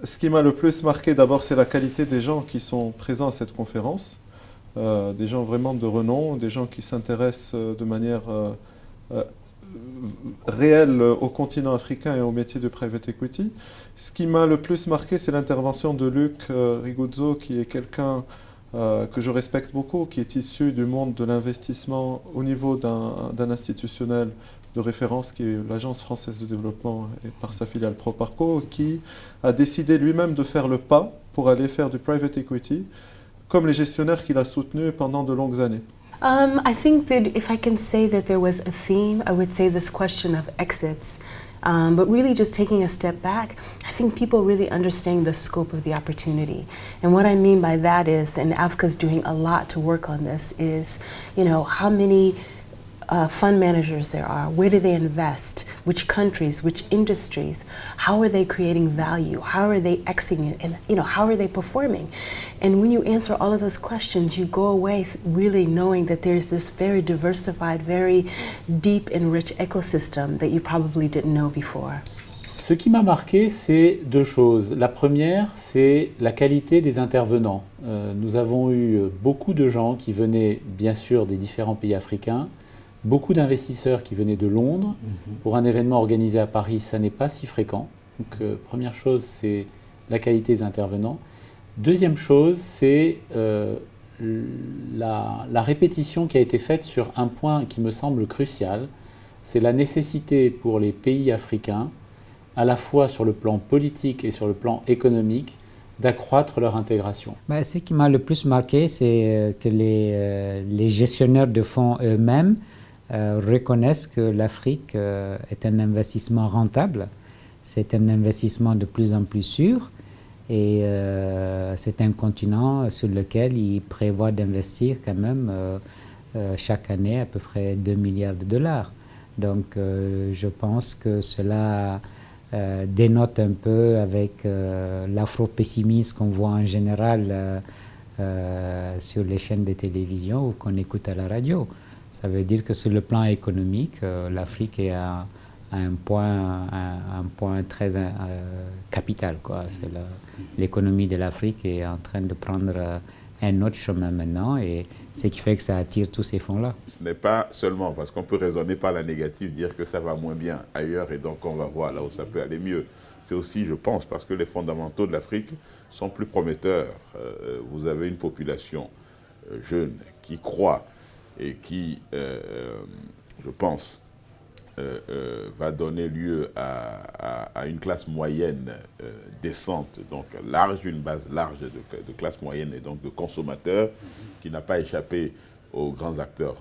Ce qui m'a le plus marqué d'abord, c'est la qualité des gens qui sont présents à cette conférence. Des gens vraiment de renom, des gens qui s'intéressent de manière euh, réelle au continent africain et au métier de private equity. Ce qui m'a le plus marqué, c'est l'intervention de Luc Riguzzo, qui est quelqu'un que je respecte beaucoup, qui est issu du monde de l'investissement au niveau d'un institutionnel de référence qui est l'Agence française de développement et par sa filiale Proparco, qui a décidé lui-même de faire le pas pour aller faire du private equity, comme les gestionnaires qu'il a soutenus pendant de longues années. I think that if I can say that there was a theme, I would say this question of exits. But really just taking a step back, I think people really understand the scope of the opportunity. And what I mean by that is, and AFCA's doing a lot to work on this, is, you know, how many fund managers there are, where do they invest, which countries, which industries, how are they creating value, how are they exiting, and you know, how are they performing? And when you answer all of those questions, you go away really knowing that there's this very diversified, very deep and rich ecosystem that you probably didn't know before. Ce qui m'a marqué, c'est deux choses. La première, c'est la qualité des intervenants. Nous avons eu beaucoup de gens qui venaient, bien sûr, des différents pays africains, beaucoup d'investisseurs qui venaient de Londres. Pour un événement organisé à Paris, ça n'est pas si fréquent. Donc, première chose, c'est la qualité des intervenants. Deuxième chose, c'est la répétition qui a été faite sur un point qui me semble crucial. C'est la nécessité pour les pays africains, à la fois sur le plan politique et sur le plan économique, d'accroître leur intégration. Ce qui m'a le plus marqué, c'est que les gestionnaires de fonds eux-mêmes reconnaissent que l'Afrique est un investissement rentable, c'est un investissement de plus en plus sûr et c'est un continent sur lequel ils prévoient d'investir quand même chaque année à peu près 2 milliards de dollars. Donc je pense que cela dénote un peu avec l'afro-pessimisme qu'on voit en général sur les chaînes de télévision ou qu'on écoute à la radio. Ça veut dire que sur le plan économique, l'Afrique est à un point très capital, quoi. L'économie de l'Afrique est en train de prendre un autre chemin maintenant et ce qui fait que ça attire tous ces fonds-là. Ce n'est pas seulement parce qu'on peut raisonner par la négative, dire que ça va moins bien ailleurs et donc on va voir là où ça peut aller mieux. C'est aussi, je pense, parce que les fondamentaux de l'Afrique sont plus prometteurs. Vous avez une population jeune qui croît et qui, je pense, va donner lieu à une classe moyenne décente, donc large, une base large de classe moyenne et donc de consommateurs qui n'a pas échappé aux grands acteurs